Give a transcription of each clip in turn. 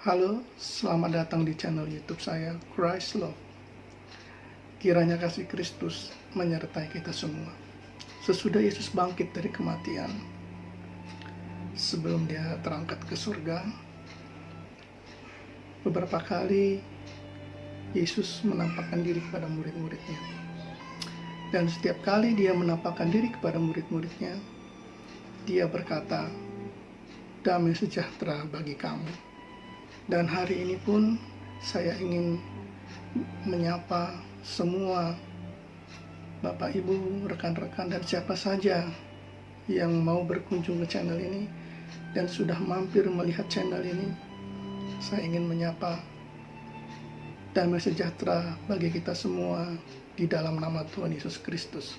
Halo, selamat datang di channel YouTube saya, Christ Love. Kiranya kasih Kristus menyertai kita semua. Sesudah Yesus bangkit dari kematian, sebelum dia terangkat ke surga, beberapa kali Yesus menampakkan diri kepada murid-muridnya. Dan setiap kali dia menampakkan diri kepada murid-muridnya, dia berkata, "Damai sejahtera bagi kamu." Dan hari ini pun saya ingin menyapa semua Bapak Ibu, rekan-rekan, dan siapa saja yang mau berkunjung ke channel ini dan sudah mampir melihat channel ini. Saya ingin menyapa damai sejahtera bagi kita semua di dalam nama Tuhan Yesus Kristus.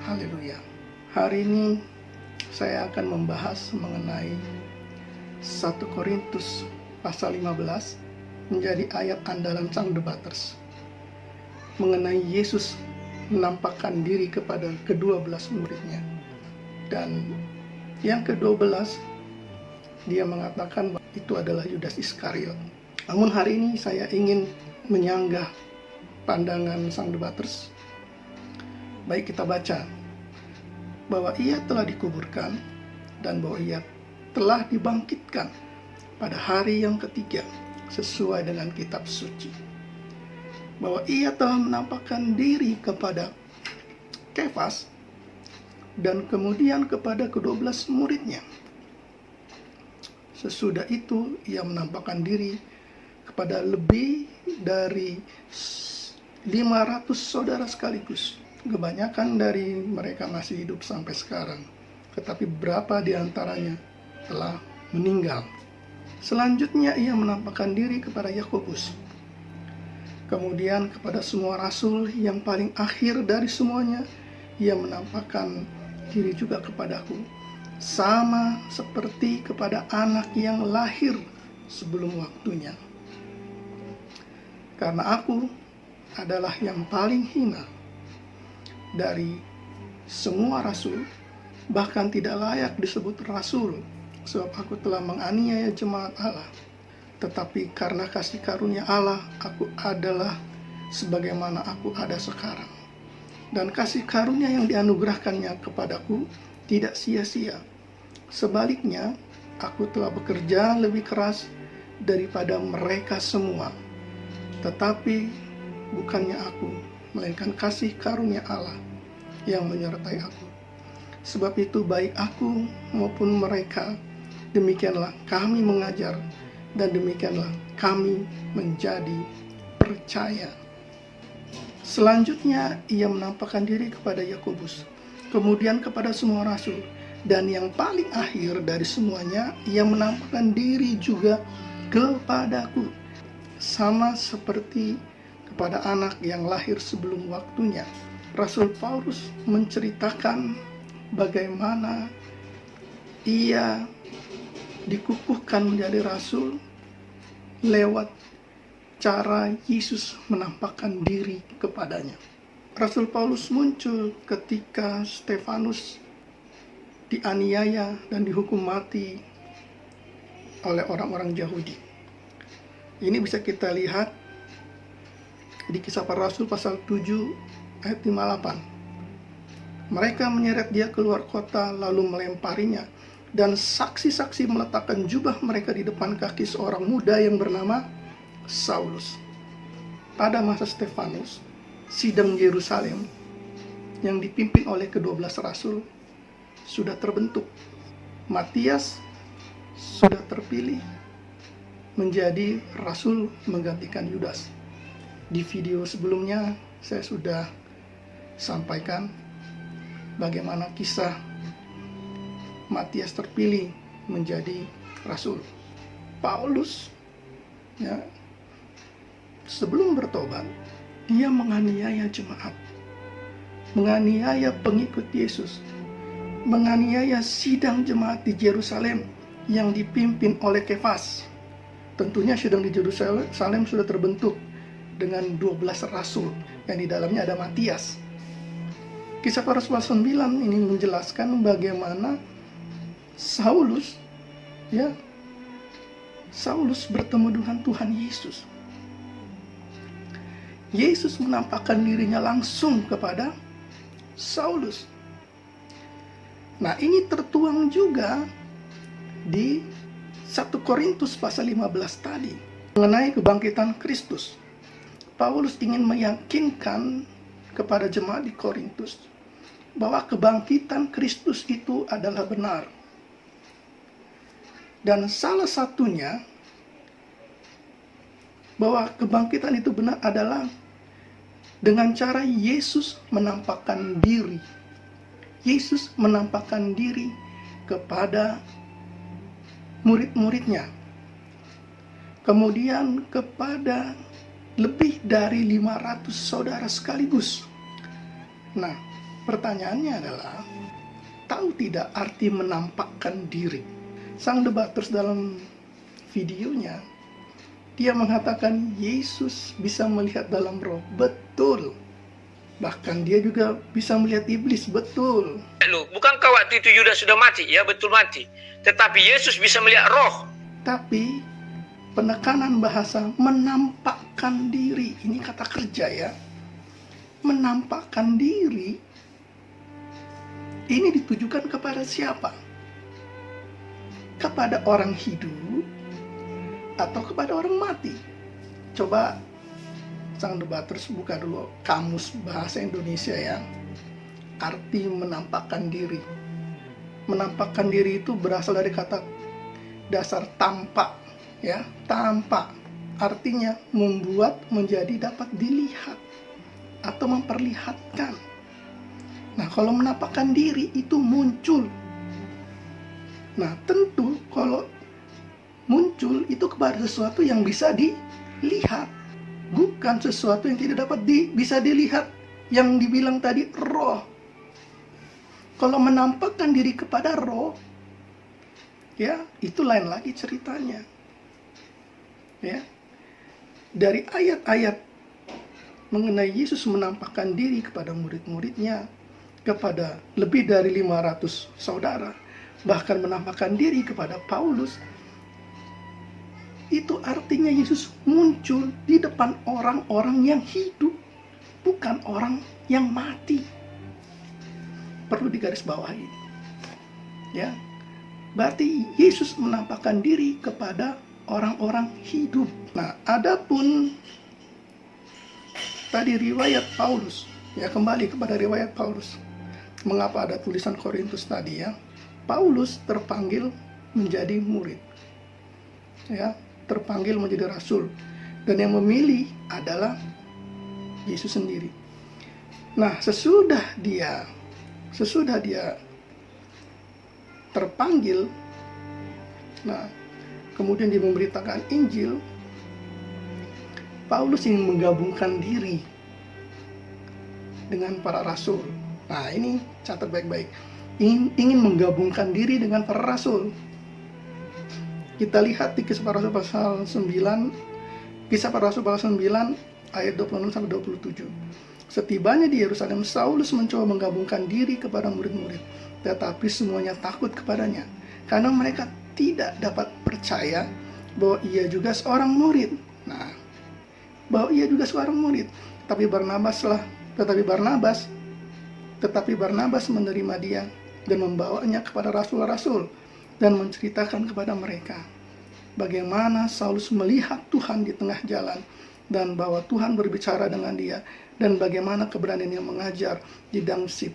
Haleluya. Hari ini saya akan membahas mengenai 1 Korintus pasal 15 menjadi ayat andalan sang debaters mengenai Yesus menampakkan diri kepada ke-12 muridnya. Dan yang ke-12 dia mengatakan bahwa itu adalah Yudas Iskariot. Namun hari ini saya ingin menyanggah pandangan sang debaters. Baik, kita baca bahwa ia telah dikuburkan dan bahwa ia telah dibangkitkan pada hari yang ketiga sesuai dengan kitab suci. Bahwa ia telah menampakkan diri kepada Kefas dan kemudian kepada ke-12 muridnya. Sesudah itu ia menampakkan diri kepada lebih dari 500 saudara sekaligus. Kebanyakan dari mereka masih hidup sampai sekarang, tetapi berapa di antaranya telah meninggal. Selanjutnya ia menampakkan diri kepada Yakobus. Kemudian kepada semua rasul, yang paling akhir dari semuanya, ia menampakkan diri juga kepadaku. Sama seperti kepada anak yang lahir sebelum waktunya. Karena aku adalah yang paling hina dari semua rasul, bahkan tidak layak disebut rasul, sebab aku telah menganiaya jemaat Allah. Tetapi karena kasih karunia Allah, aku adalah sebagaimana aku ada sekarang. Dan kasih karunia yang dianugerahkannya kepadaku tidak sia-sia. Sebaliknya, aku telah bekerja lebih keras daripada mereka semua. Tetapi bukannya aku, melainkan kasih karunia Allah yang menyertai aku. Sebab itu baik aku maupun mereka, demikianlah kami mengajar, dan demikianlah kami menjadi percaya. Selanjutnya ia menampakkan diri kepada Yakobus, kemudian kepada semua rasul, dan yang paling akhir dari semuanya ia menampakkan diri juga kepadaku, sama seperti kepada anak yang lahir sebelum waktunya. Rasul Paulus menceritakan bagaimana ia dikukuhkan menjadi rasul lewat cara Yesus menampakkan diri kepadanya. Rasul Paulus muncul ketika Stefanus dianiaya dan dihukum mati oleh orang-orang Yahudi. Ini bisa kita lihat di Kisah Para Rasul pasal 7 ayat 58. Mereka menyeret dia keluar kota lalu melemparinya, dan saksi-saksi meletakkan jubah mereka di depan kaki seorang muda yang bernama Saulus. Pada masa Stefanus, sidang Yerusalem yang dipimpin oleh ke-12 rasul sudah terbentuk. Matias sudah terpilih menjadi rasul menggantikan Yudas. Di video sebelumnya saya sudah sampaikan bagaimana kisah Matias terpilih menjadi rasul. Paulus sebelum bertobat, dia menganiaya jemaat, menganiaya pengikut Yesus, menganiaya sidang jemaat di Yerusalem yang dipimpin oleh Kefas. Tentunya sidang di Yerusalem sudah terbentuk dengan 12 rasul yang di dalamnya ada Matias. Kisah Para Rasul 9 ini menjelaskan bagaimana Saulus Saulus bertemu dengan Tuhan Yesus. Yesus menampakkan dirinya langsung kepada Saulus. Nah, ini tertuang juga di 1 Korintus pasal 15 tadi mengenai kebangkitan Kristus. Paulus ingin meyakinkan kepada jemaat di Korintus bahwa kebangkitan Kristus itu adalah benar. Dan salah satunya bahwa kebangkitan itu benar adalah dengan cara Yesus menampakkan diri. Yesus menampakkan diri kepada murid-muridnya. Kemudian kepada lebih dari 500 saudara sekaligus. Nah, pertanyaannya adalah, tahu tidak arti menampakkan diri? Sang debaters dalam videonya, dia mengatakan Yesus bisa melihat dalam roh. Betul. Bahkan dia juga bisa melihat iblis. Betul. Bukankah waktu itu Yudas sudah mati? Ya, betul mati. Tetapi Yesus bisa melihat roh. Tapi penekanan bahasa menampakkan diri, ini kata kerja ya. Menampakkan diri ini ditujukan kepada siapa? Kepada orang hidup atau kepada orang mati? Coba sang debaters buka dulu kamus bahasa Indonesia ya. Arti menampakkan diri. Menampakkan diri itu berasal dari kata dasar tampak ya, tampak. Artinya membuat menjadi dapat dilihat atau memperlihatkan. Nah, kalau menampakkan diri itu muncul. Nah, tentu kalau muncul itu kepada sesuatu yang bisa dilihat, bukan sesuatu yang tidak dapat bisa dilihat, yang dibilang tadi roh. Kalau menampakkan diri kepada roh, ya itu lain lagi ceritanya. Ya, dari ayat-ayat mengenai Yesus menampakkan diri kepada murid-muridnya, kepada lebih dari 500 saudara, bahkan menampakkan diri kepada Paulus, itu artinya Yesus muncul di depan orang-orang yang hidup, bukan orang yang mati. Perlu digarisbawahi. Ya. Berarti Yesus menampakkan diri kepada orang-orang hidup. Nah, adapun tadi riwayat Paulus, ya kembali kepada riwayat Paulus. Mengapa ada tulisan Korintus tadi ya? Paulus terpanggil menjadi murid. Ya, terpanggil menjadi rasul. Dan yang memilih adalah Yesus sendiri. Nah, sesudah dia terpanggil, nah, kemudian dia memberitakan Injil, Paulus ingin menggabungkan diri dengan para rasul. Nah, ini catat baik-baik. Ingin menggabungkan diri dengan para rasul. Kita lihat di Kisah Para Rasul pasal 9, Kisah Para Rasul pasal 9 ayat 26 sampai 27. Setibanya di Yerusalem, Saulus mencoba menggabungkan diri kepada murid-murid, tetapi semuanya takut kepadanya, karena mereka tidak dapat percaya bahwa ia juga seorang murid. Nah, bahwa ia juga seorang murid. Tetapi Barnabas menerima dia dan membawanya kepada rasul-rasul dan menceritakan kepada mereka bagaimana Saulus melihat Tuhan di tengah jalan dan bahwa Tuhan berbicara dengan dia, dan bagaimana keberaniannya mengajar di Damsyik.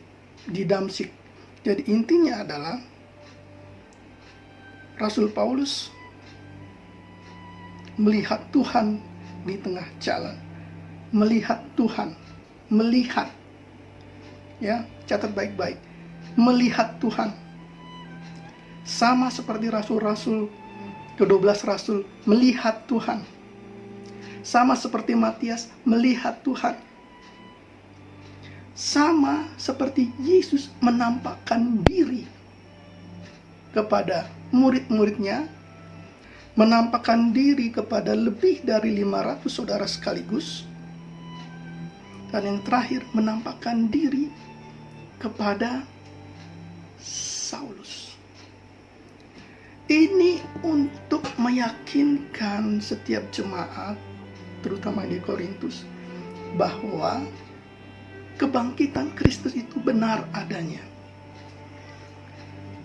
Jadi intinya adalah Rasul Paulus melihat Tuhan di tengah jalan. Melihat Tuhan. Melihat. Ya, catat baik-baik. Melihat Tuhan. Sama seperti rasul-rasul, ke-12 rasul, melihat Tuhan. Sama seperti Matias, melihat Tuhan. Sama seperti Yesus menampakkan diri kepada murid-muridnya, menampakkan diri kepada lebih dari 500 saudara sekaligus, dan yang terakhir menampakkan diri kepada Saulus. Ini untuk meyakinkan setiap jemaat, terutama di Korintus, bahwa kebangkitan Kristus itu benar adanya.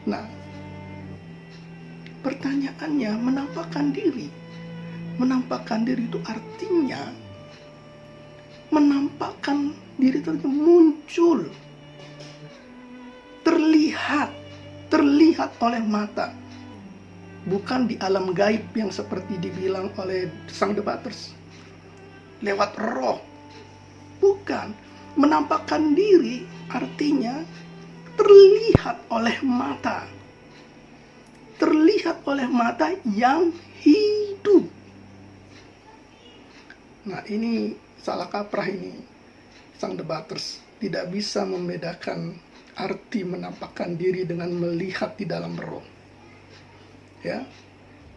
Nah, pertanyaannya, menampakkan diri. Menampakkan diri itu artinya menampakkan diri itu muncul, terlihat oleh mata, bukan di alam gaib yang seperti dibilang oleh sang debaters lewat roh. Bukan. Menampakkan diri artinya terlihat oleh mata, terlihat oleh mata yang hidup. Nah, ini salah kaprah ini sang debaters, tidak bisa membedakan arti menampakkan diri dengan melihat di dalam roh. Ya,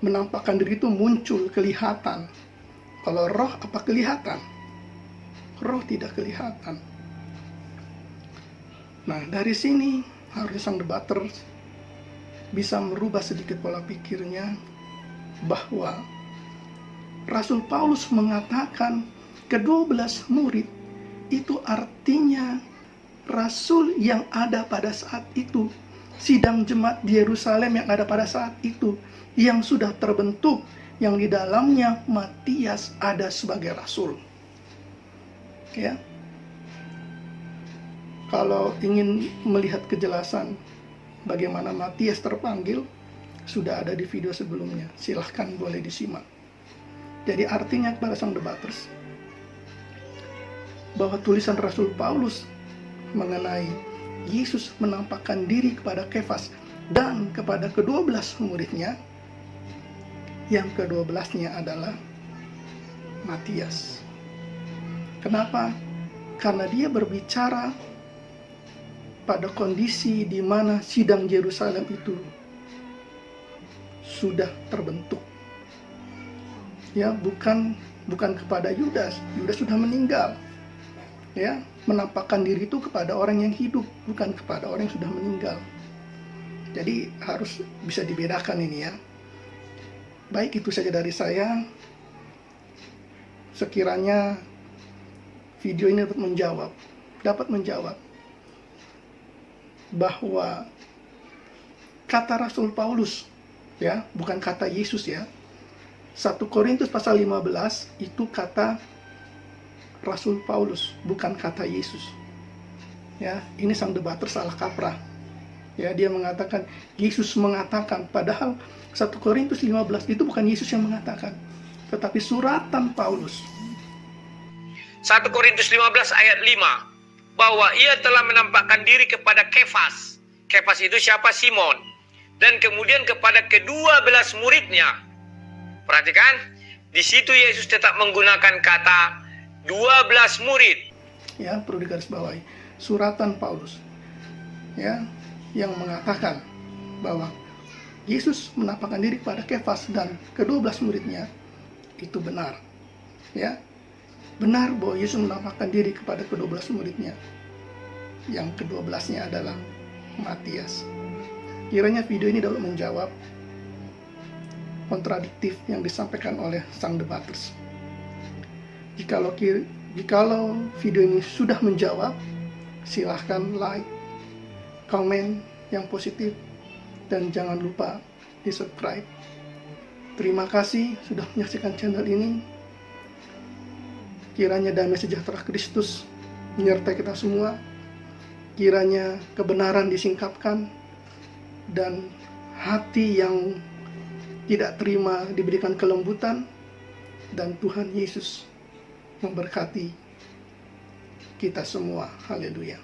menampakkan diri itu muncul, kelihatan. Kalau roh apa kelihatan? Roh tidak kelihatan. Nah, dari sini harus sang debaters bisa merubah sedikit pola pikirnya, bahwa Rasul Paulus mengatakan ke-12 murid itu artinya rasul yang ada pada saat itu, sidang jemaat di Yerusalem yang ada pada saat itu, yang sudah terbentuk, yang di dalamnya Matias ada sebagai rasul. Ya, kalau ingin melihat kejelasan bagaimana Matias terpanggil, sudah ada di video sebelumnya, silahkan boleh disimak. Jadi artinya kepada sang debaters, bahwa tulisan Rasul Paulus mengenai Yesus menampakkan diri kepada Kefas dan kepada ke-12 muridnya, yang ke-12-nya adalah Matias. Kenapa? Karena dia berbicara pada kondisi di mana sidang Yerusalem itu sudah terbentuk. Ya, bukan kepada Yudas. Yudas sudah meninggal. Ya, menampakkan diri itu kepada orang yang hidup, bukan kepada orang yang sudah meninggal. Jadi harus bisa dibedakan ini ya. Baik, itu saja dari saya. Sekiranya video ini dapat menjawab bahwa kata Rasul Paulus, ya, bukan kata Yesus ya. 1 Korintus pasal 15 itu kata Rasul Paulus, bukan kata Yesus. Ya, ini sang debater salah kaprah. Ya, dia mengatakan Yesus mengatakan, padahal 1 Korintus 15 itu bukan Yesus yang mengatakan, tetapi suratan Paulus. 1 Korintus 15 ayat 5, bahwa ia telah menampakkan diri kepada Kefas. Kefas itu siapa? Simon. Dan kemudian kepada ke-12 muridnya. Perhatikan, di situ Yesus tetap menggunakan kata 12 murid. Ya, perlu digarisbawahi, suratan Paulus. Ya, yang mengatakan bahwa Yesus menampakkan diri kepada Kefas dan ke-12 muridnya, itu benar. Ya, benar bahwa Yesus menampakkan diri kepada ke-12 muridnya. Yang ke-12-nya adalah Matias. Kiranya video ini dapat menjawab kontradiktif yang disampaikan oleh sang debaters. Jikalau video ini sudah menjawab, silahkan like, komen yang positif, dan jangan lupa di subscribe. Terima kasih sudah menyaksikan channel ini. Kiranya damai sejahtera Kristus menyertai kita semua. Kiranya kebenaran disingkapkan dan hati yang tidak terima diberikan kelembutan, dan Tuhan Yesus memberkati kita semua. Haleluya.